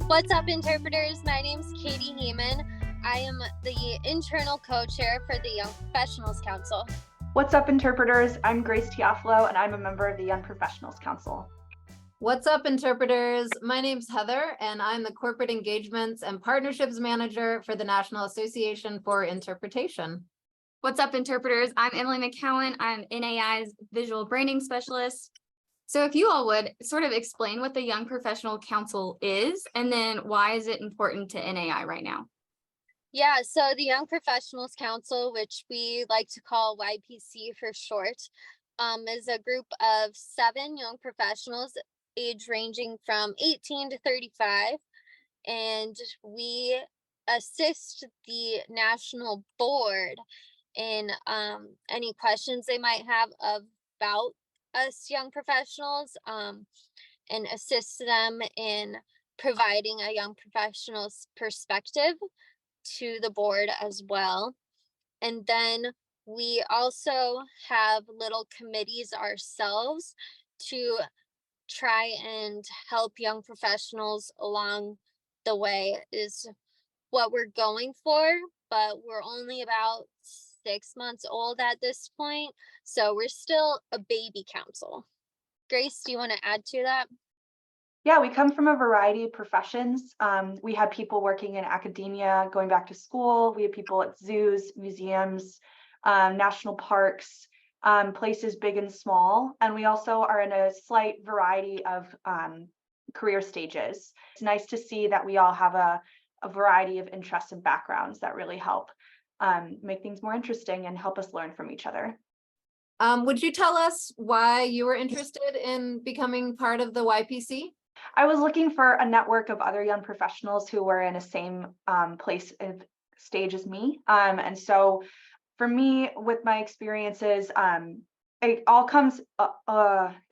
What's up, interpreters? My name's Katie Hemann. I am the internal co-chair for the Young Professionals Council. What's up, interpreters? I'm Grace Teofilo, and I'm a member of the Young Professionals Council. What's up, interpreters? My name's Heather, and I'm the Corporate Engagements and Partnerships Manager for the National Association for Interpretation. What's up, interpreters? I'm Emily McCowan. I'm NAI's Visual Branding Specialist. So if you all would sort of explain what the Young Professional Council is, and then why is it important to NAI right now? Yeah, so the Young Professionals Council, which we like to call YPC for short, is a group of 7 young professionals, age ranging from 18 to 35, and we assist the national board in any questions they might have about us young professionals, and assist them in providing a young professional's perspective to the board as well. And then we also have little committees ourselves to try and help young professionals along the way is what we're going for, but we're only about 6 months old at this point, so we're still a baby council. Grace, do you want to add to that? Yeah, we come from a variety of professions. We have people working in academia, going back to school. We have people at zoos, museums, national parks, places big and small. And we also are in a slight variety of career stages. It's nice to see that we all have a variety of interests and backgrounds that really help make things more interesting and help us learn from each other. Would you tell us why you were interested in becoming part of the YPC? I was looking for a network of other young professionals who were in the same place of stage as me. And so for me, with my experiences, it all comes,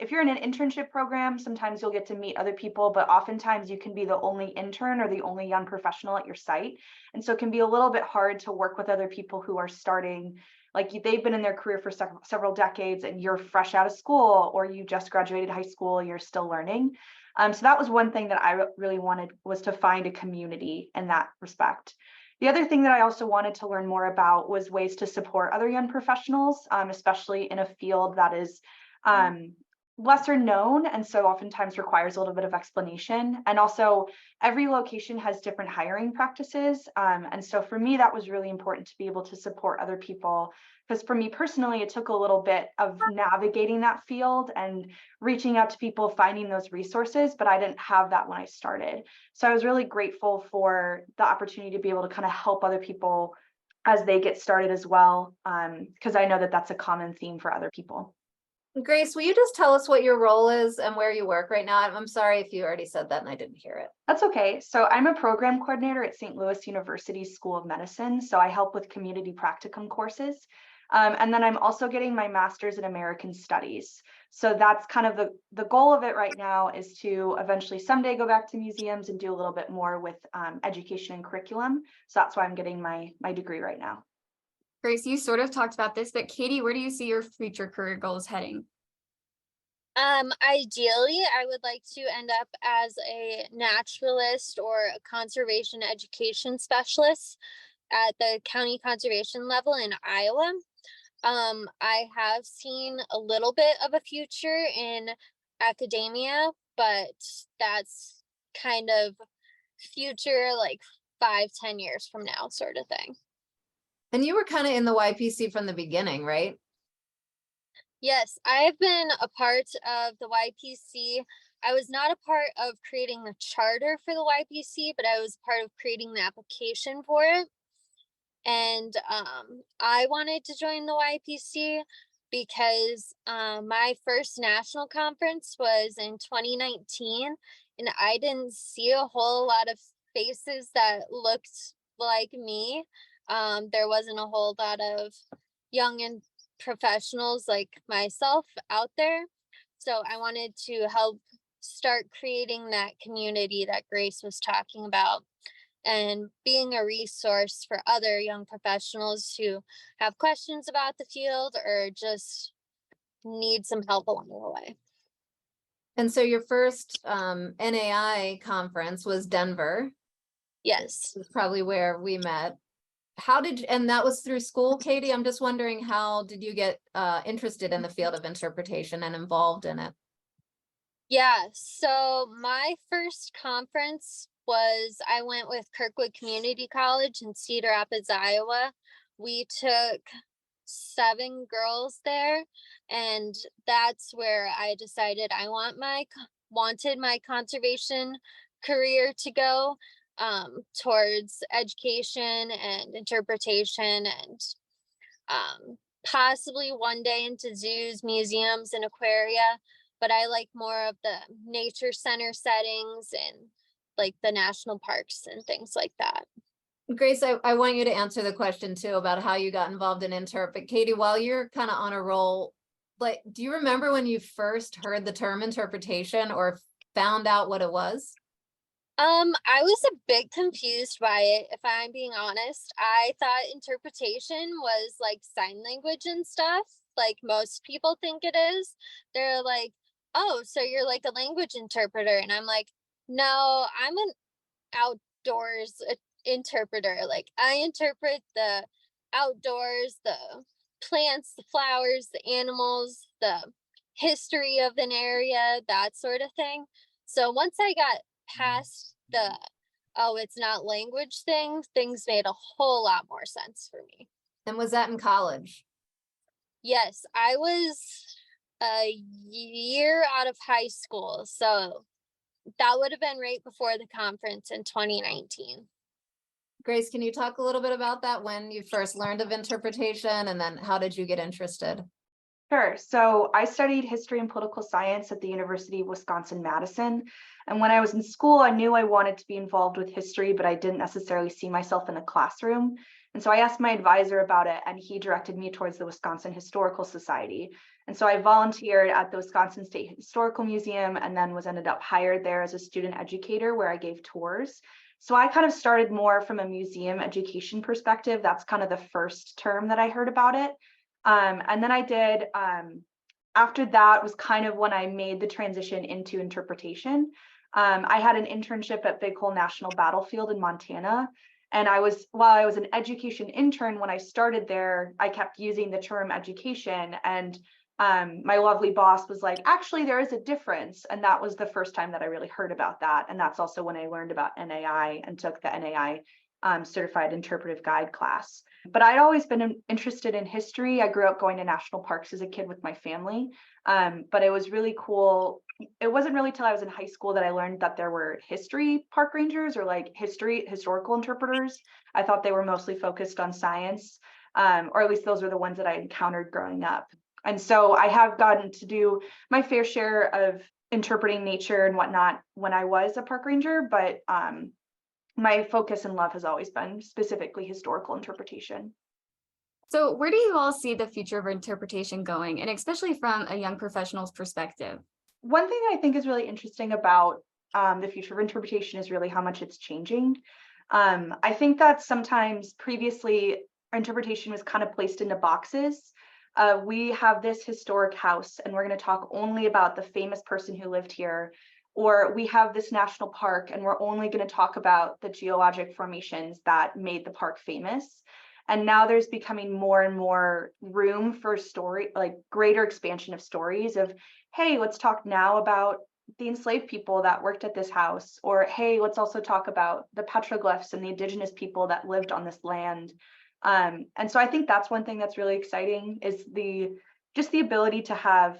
if you're in an internship program, sometimes you'll get to meet other people, but oftentimes you can be the only intern or the only young professional at your site. And so it can be a little bit hard to work with other people who are starting, like they've been in their career for several decades and you're fresh out of school, or you just graduated high school, you're still learning. So that was one thing that I really wanted, was to find a community in that respect. The other thing that I also wanted to learn more about was ways to support other young professionals, especially in a field that is lesser known and so oftentimes requires a little bit of explanation. And also every location has different hiring practices. And so for me, that was really important to be able to support other people, because for me personally, it took a little bit of navigating that field and reaching out to people, finding those resources, but I didn't have that when I started. So I was really grateful for the opportunity to be able to kind of help other people as they get started as well, because I know that that's a common theme for other people. Grace, will you just tell us what your role is and where you work right now? I'm sorry if you already said that and I didn't hear it. That's okay. So I'm a program coordinator at St. Louis University School of Medicine. So I help with community practicum courses. And then I'm also getting my master's in American Studies. So that's kind of the goal of it right now, is to eventually someday go back to museums and do a little bit more with education and curriculum. So that's why I'm getting my degree right now. Grace, you sort of talked about this, but Katie, where do you see your future career goals heading? Ideally, I would like to end up as a naturalist or a conservation education specialist at the county conservation level in Iowa. I have seen a little bit of a future in academia, but that's kind of future like 5-10 years from now sort of thing. And you were kind of in the YPC from the beginning, right? Yes, I've been a part of the YPC. I was not a part of creating the charter for the YPC, but I was part of creating the application for it. And I wanted to join the YPC because my first national conference was in 2019, and I didn't see a whole lot of faces that looked like me. There wasn't a whole lot of young and professionals like myself out there. So I wanted to help start creating that community that Grace was talking about, and being a resource for other young professionals who have questions about the field or just need some help along the way. And so your first NAI conference was Denver. Yes. This is probably where we met. How did, and that was through school, Katie? I'm just wondering, how did you get interested in the field of interpretation and involved in it? Yeah, so my first conference was I went with Kirkwood Community College in Cedar Rapids, Iowa. We took 7 girls there, and that's where I decided I wanted my conservation career to go towards education and interpretation and possibly one day into zoos, museums, and aquaria. But I like more of the nature center settings and like the national parks and things like that. Grace, I want you to answer the question too about how you got involved in Interp. But Katie, while you're kind of on a roll, like, do you remember when you first heard the term interpretation or found out what it was? I was a bit confused by it, if I'm being honest. I thought interpretation was like sign language and stuff, like most people think it is. They're like, oh, so you're like a language interpreter. And I'm like, no, I'm an outdoors interpreter. Like, I interpret the outdoors, the plants, the flowers, the animals, the history of an area, that sort of thing. So once I got past the oh, it's not language things made a whole lot more sense for me. And was that in college? Yes, I was a year out of high school, so that would have been right before the conference in 2019. Grace, can you talk a little bit about that, when you first learned of interpretation, and then how did you get interested? Sure. So I studied history and political science at the University of Wisconsin-Madison. And when I was in school, I knew I wanted to be involved with history, but I didn't necessarily see myself in a classroom. And so I asked my advisor about it, and he directed me towards the Wisconsin Historical Society. And so I volunteered at the Wisconsin State Historical Museum and then was ended up hired there as a student educator where I gave tours. So I kind of started more from a museum education perspective. That's kind of the first term that I heard about it. And then I did, after that was kind of when I made the transition into interpretation. I had an internship at Big Hole National Battlefield in Montana. And while I was an education intern, when I started there, I kept using the term education. And my lovely boss was like, actually, there is a difference. And that was the first time that I really heard about that. And that's also when I learned about NAI and took the NAI certified interpretive guide class. But I'd always been interested in history. I grew up going to national parks as a kid with my family. But it was really cool. It wasn't really till I was in high school that I learned that there were history park rangers or like historical interpreters. I thought they were mostly focused on science, or at least those were the ones that I encountered growing up. And so I have gotten to do my fair share of interpreting nature and whatnot when I was a park ranger, but my focus and love has always been specifically historical interpretation. So where do you all see the future of interpretation going, and especially from a young professional's perspective? One thing I think is really interesting about the future of interpretation is really how much it's changing. I think that sometimes previously interpretation was kind of placed into boxes. We have this historic house and we're going to talk only about the famous person who lived here. Or we have this national park and we're only going to talk about the geologic formations that made the park famous. And now there's becoming more and more room for story, like greater expansion of stories of, hey, let's talk now about the enslaved people that worked at this house. Or, hey, let's also talk about the petroglyphs and the indigenous people that lived on this land. And so I think that's one thing that's really exciting is just the ability to have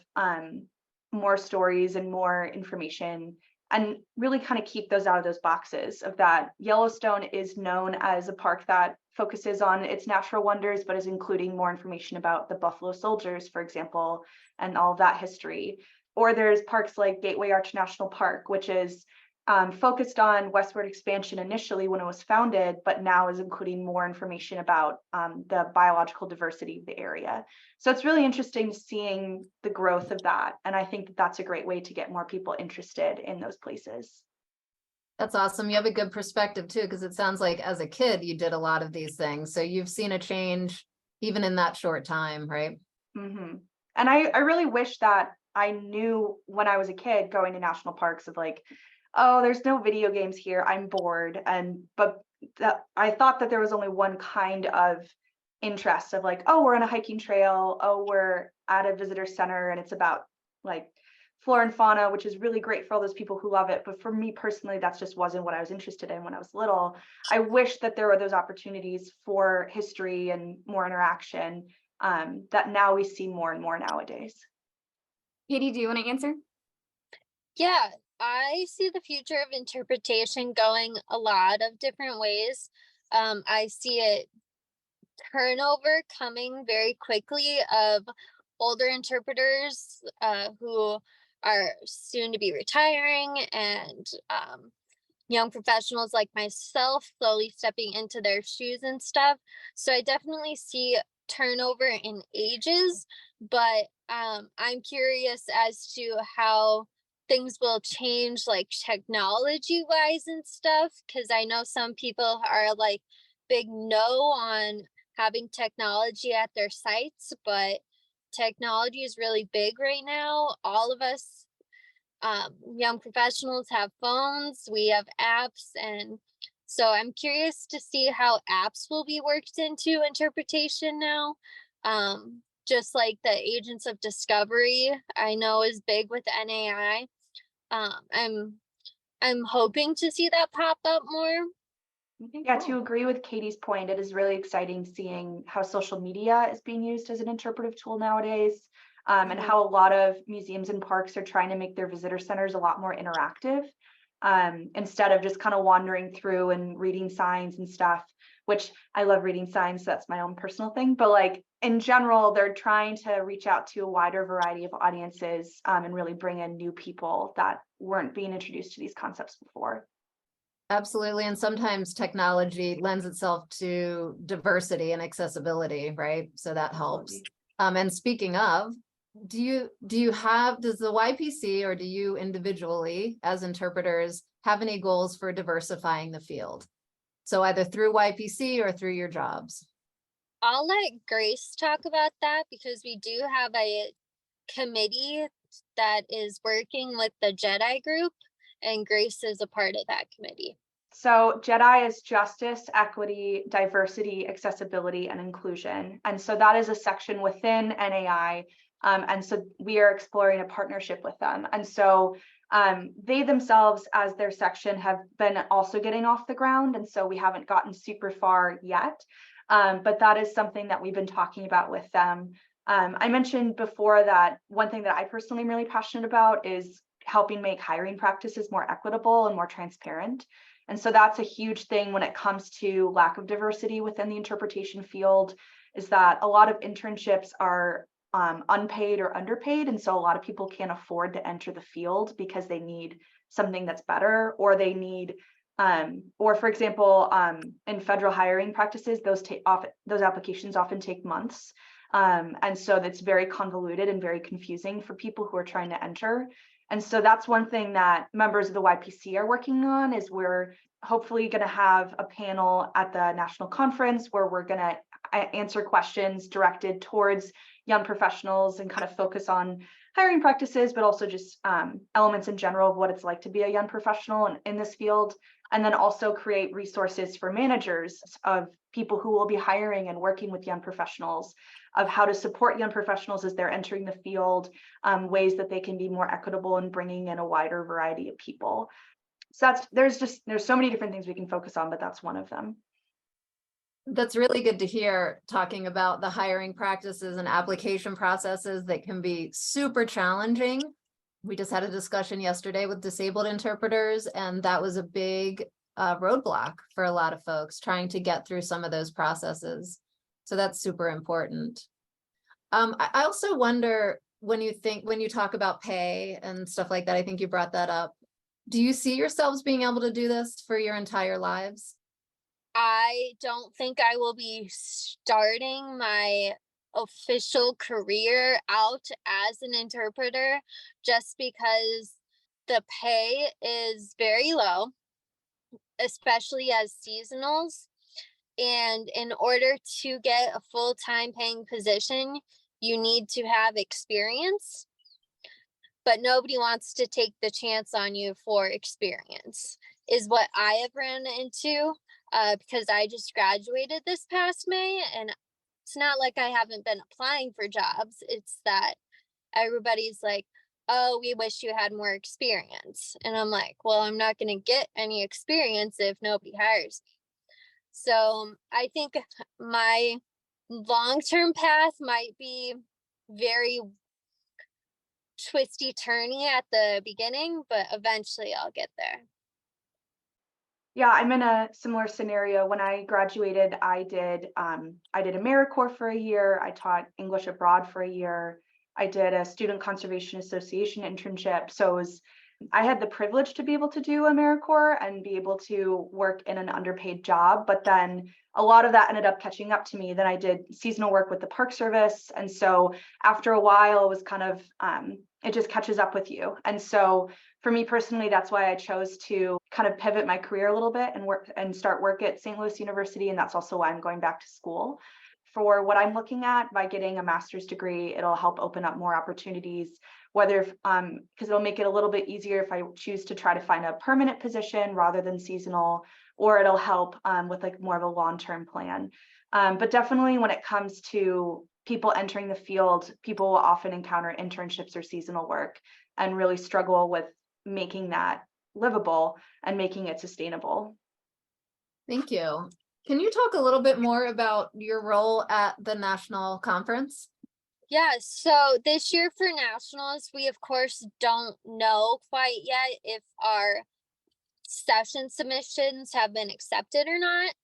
more stories and more information and really kind of keep those out of those boxes of that. Yellowstone is known as a park that focuses on its natural wonders, but is including more information about the Buffalo Soldiers, for example, and all of that history. Or there's parks like Gateway Arch National Park, which is focused on westward expansion initially when it was founded, but now is including more information about the biological diversity of the area. So it's really interesting seeing the growth of that. And I think that that's a great way to get more people interested in those places. That's awesome. You have a good perspective too, because it sounds like as a kid, you did a lot of these things. So you've seen a change even in that short time, right? Mm-hmm. And I really wish that I knew when I was a kid going to national parks of like, oh, there's no video games here. I'm bored. But I thought that there was only one kind of interest of like, oh, we're on a hiking trail. Oh, we're at a visitor center and it's about like flora and fauna, which is really great for all those people who love it. But for me personally, that's just wasn't what I was interested in when I was little. I wish that there were those opportunities for history and more interaction that now we see more and more nowadays. Katie, do you want to answer? Yeah, I see the future of interpretation going a lot of different ways. I see it turnover coming very quickly of older interpreters who are soon to be retiring, and young professionals like myself slowly stepping into their shoes and stuff. So I definitely see turnover in ages, but I'm curious as to how things will change, like technology wise and stuff, because I know some people are like big no on having technology at their sites, but technology is really big right now. All of us young professionals have phones, we have apps, and so I'm curious to see how apps will be worked into interpretation now. Just like the agents of discovery, I know is big with NAI. I'm hoping to see that pop up more. Yeah, to agree with Katie's point, it is really exciting seeing how social media is being used as an interpretive tool nowadays, and how a lot of museums and parks are trying to make their visitor centers a lot more interactive, instead of just kind of wandering through and reading signs and stuff, which I love reading signs. So that's my own personal thing. But like in general, they're trying to reach out to a wider variety of audiences, and really bring in new people that weren't being introduced to these concepts before. Absolutely. And sometimes technology lends itself to diversity and accessibility, right? So that helps. And speaking of, does the YPC or do you individually as interpreters have any goals for diversifying the field? So either through YPC or through your jobs? I'll let Grace talk about that because we do have a committee that is working with the Jedi group, and Grace is a part of that committee. So Jedi is justice, equity, diversity, accessibility, and inclusion. And so that is a section within NAI. And so we are exploring a partnership with them. And so they themselves, as their section, have been also getting off the ground. And so we haven't gotten super far yet. But that is something that we've been talking about with them. I mentioned before that one thing that I personally am really passionate about is helping make hiring practices more equitable and more transparent. And so that's a huge thing when it comes to lack of diversity within the interpretation field, is that a lot of internships are unpaid or underpaid. And so a lot of people can't afford to enter the field because they need something that's better, or they need, or for example, in federal hiring practices, those applications often take months. And so that's very convoluted and very confusing for people who are trying to enter. And so that's one thing that members of the YPC are working on, is we're hopefully going to have a panel at the national conference where we're going to answer questions directed towards young professionals and kind of focus on hiring practices, but also just elements in general of what it's like to be a young professional in this field. And then also create resources for managers of people who will be hiring and working with young professionals, of how to support young professionals as they're entering the field, ways that they can be more equitable in bringing in a wider variety of people. So there's so many different things we can focus on, but that's one of them. That's really good to hear, talking about the hiring practices and application processes that can be super challenging. We just had a discussion yesterday with disabled interpreters, and that was a big roadblock for a lot of folks trying to get through some of those processes. So that's super important. I also wonder, when you talk about pay and stuff like that, I think you brought that up. Do you see yourselves being able to do this for your entire lives? I don't think I will be starting my official career out as an interpreter, just because the pay is very low, especially as seasonals. And in order to get a full-time paying position, you need to have experience. but nobody wants to take the chance on you for experience, is what I have ran into, because I just graduated this past May, and it's not like I haven't been applying for jobs. It's that everybody's like, oh, we wish you had more experience. And I'm like, well, I'm not going to get any experience if nobody hires me. So I think my long-term path might be very twisty turny at the beginning, but eventually I'll get there. Yeah, I'm in a similar scenario. When I graduated, I did AmeriCorps for a year. I taught English abroad for a year. I did a Student Conservation Association internship. So I had the privilege to be able to do AmeriCorps and be able to work in an underpaid job. But then a lot of that ended up catching up to me. Then I did seasonal work with the Park Service. And so after a while, it was kind of, it just catches up with you. And so for me personally, that's why I chose to kind of pivot my career a little bit and work and start work at St. Louis University. And that's also why I'm going back to school. For what I'm looking at, by getting a master's degree, it'll help open up more opportunities, whether because it'll make it a little bit easier if I choose to try to find a permanent position rather than seasonal, or it'll help with like more of a long-term plan. But definitely when it comes to people entering the field, people will often encounter internships or seasonal work and really struggle with making that livable and making it sustainable. Thank you. Can you talk a little bit more about your role at the national conference? Yeah, so this year for nationals, we of course don't know quite yet if our session submissions have been accepted or not,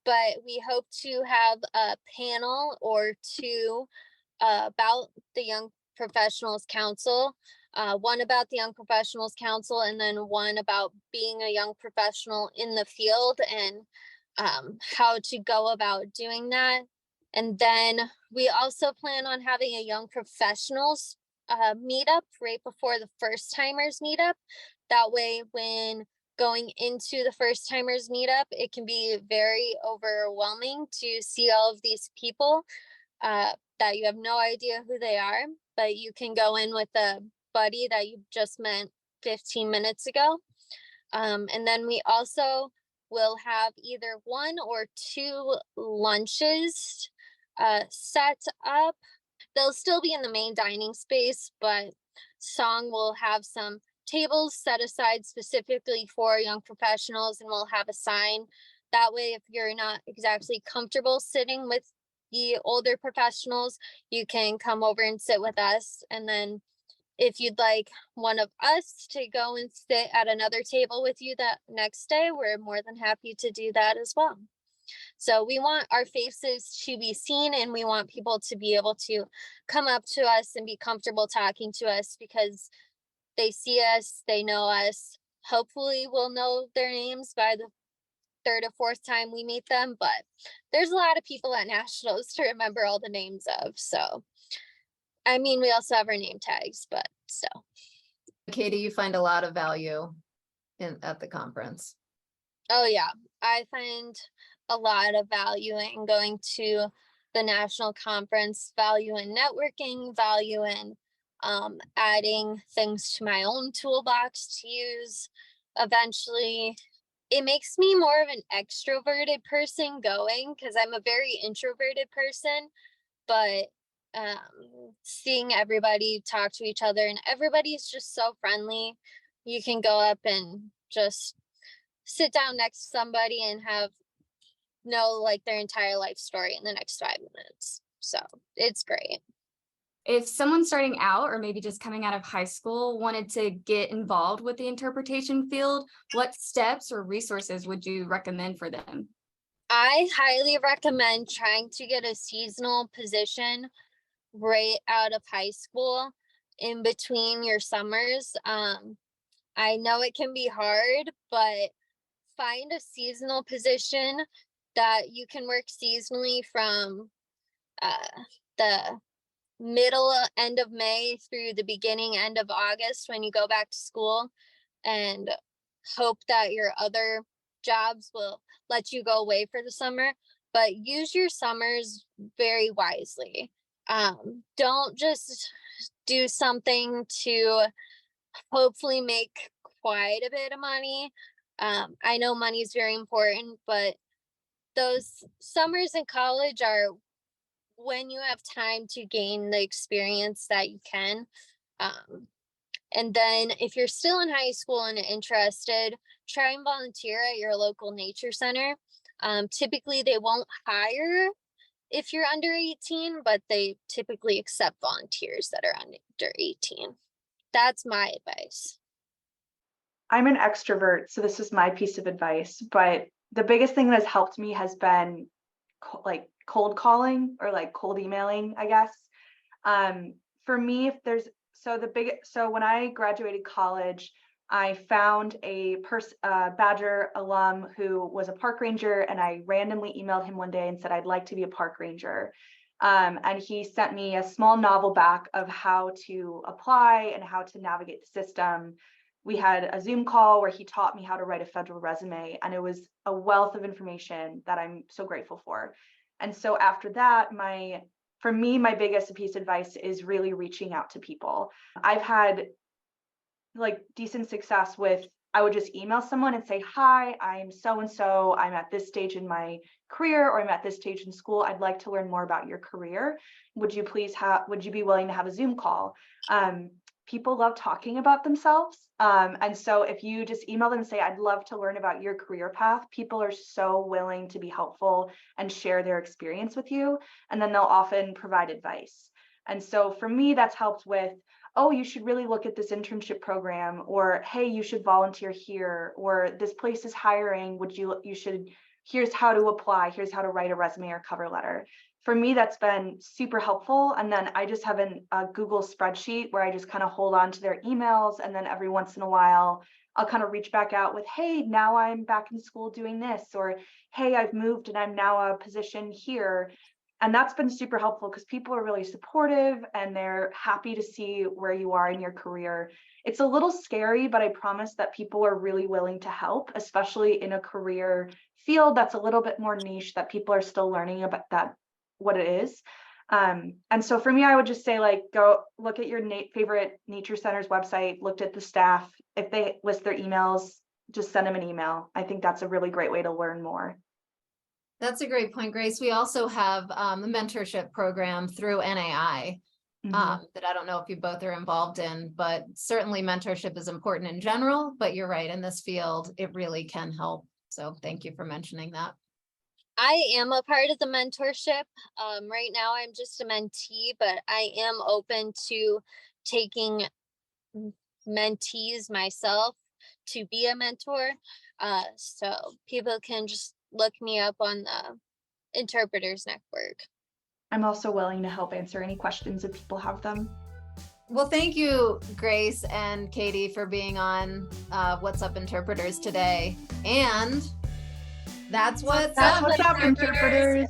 but we hope to have a panel or two about the Young Professionals Council, one about the Young Professionals Council, and then one about being a young professional in the field and how to go about doing that. And then we also plan on having a young professionals meetup right before the first timers meetup. That way, when going into the first timers meetup, it can be very overwhelming to see all of these people that you have no idea who they are, but you can go in with a buddy that you just met 15 minutes ago. And then we also will have either one or two lunches set up. They'll still be in the main dining space, but Song will have some tables set aside specifically for young professionals, and we'll have a sign. That way, if you're not exactly comfortable sitting with the older professionals, you can come over and sit with us. And then if you'd like one of us to go and sit at another table with you that next day, we're more than happy to do that as well. So we want our faces to be seen, and we want people to be able to come up to us and be comfortable talking to us because they see us, they know us. Hopefully we'll know their names by the third or fourth time we meet them, but there's a lot of people at nationals to remember all the names of. So, I mean, we also have our name tags, but so. Katie, you find a lot of value at the conference. Oh yeah, I find a lot of value in going to the national conference, value in networking, value in adding things to my own toolbox to use eventually. It makes me more of an extroverted person going because I'm a very introverted person, but seeing everybody talk to each other and everybody's just so friendly. You can go up and just sit down next to somebody and know like their entire life story in the next 5 minutes. So it's great. If someone starting out or maybe just coming out of high school wanted to get involved with the interpretation field, what steps or resources would you recommend for them? I highly recommend trying to get a seasonal position right out of high school in between your summers. I know it can be hard, but find a seasonal position that you can work seasonally from the middle end of May through the beginning end of August when you go back to school, and hope that your other jobs will let you go away for the summer, but use your summers very wisely. Don't just do something to hopefully make quite a bit of money. I know money is very important, but those summers in college are when you have time to gain the experience that you can. And then if you're still in high school and interested, try and volunteer at your local nature center. Typically, they won't hire if you're under 18, but they typically accept volunteers that are under 18. That's my advice. I'm an extrovert, so this is my piece of advice, but the biggest thing that has helped me has been like cold calling or like cold emailing, I guess. For me, if there's so when I graduated college, I found a Badger alum who was a park ranger, and I randomly emailed him one day and said I'd like to be a park ranger. And he sent me a small novel back of how to apply and how to navigate the system. We had a Zoom call where he taught me how to write a federal resume, and it was a wealth of information that I'm so grateful for. And so after that, for me, my biggest piece of advice is really reaching out to people. I've had like decent success with, I would just email someone and say, hi, I'm so-and-so, I'm at this stage in my career, or I'm at this stage in school. I'd like to learn more about your career. Would you be willing to have a Zoom call? People love talking about themselves. And so if you just email them and say, I'd love to learn about your career path, people are so willing to be helpful and share their experience with you. And then they'll often provide advice. And so for me, that's helped with, oh, you should really look at this internship program, or, hey, you should volunteer here, or this place is hiring. Here's how to apply. Here's how to write a resume or cover letter. For me, that's been super helpful. And then I just have a Google spreadsheet where I just kind of hold on to their emails. And then every once in a while, I'll kind of reach back out with, hey, now I'm back in school doing this, or, hey, I've moved and I'm now a position here. And that's been super helpful because people are really supportive and they're happy to see where you are in your career. It's a little scary, but I promise that people are really willing to help, especially in a career field that's a little bit more niche, that people are still learning about what it is. And so for me, I would just say, like, go look at your favorite nature center's website, looked at the staff. If they list their emails, just send them an email. I think that's a really great way to learn more. That's a great point, Grace. We also have a mentorship program through NAI that I don't know if you both are involved in, but certainly mentorship is important in general, but you're right, in this field, it really can help. So thank you for mentioning that. I am a part of the mentorship. Right now I'm just a mentee, but I am open to taking mentees myself to be a mentor. So people can just look me up on the Interpreters Network. I'm also willing to help answer any questions if people have them. Well, thank you, Grace and Katie, for being on What's Up Interpreters today. And that's what's up, Interpreters.